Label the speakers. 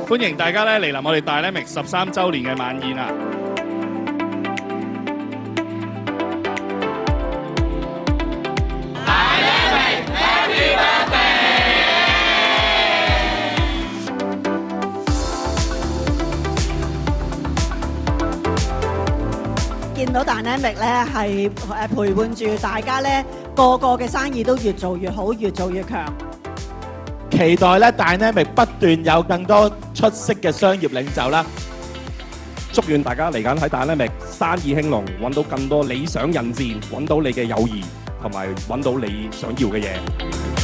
Speaker 1: 歡迎大家咧嚟臨我哋 Dynamic 13週年嘅晚宴啊！
Speaker 2: 見到 Dynamic 咧係陪伴住大家咧，個個嘅生意都越做越好，越做越強。
Speaker 3: 期待咧 Dynamic 不斷有更多出色嘅商業領袖啦！
Speaker 4: 祝願大家嚟緊喺 Dynamic 生意興隆，揾到更多理想人士，揾到你嘅友誼，同埋揾到你想要嘅嘢。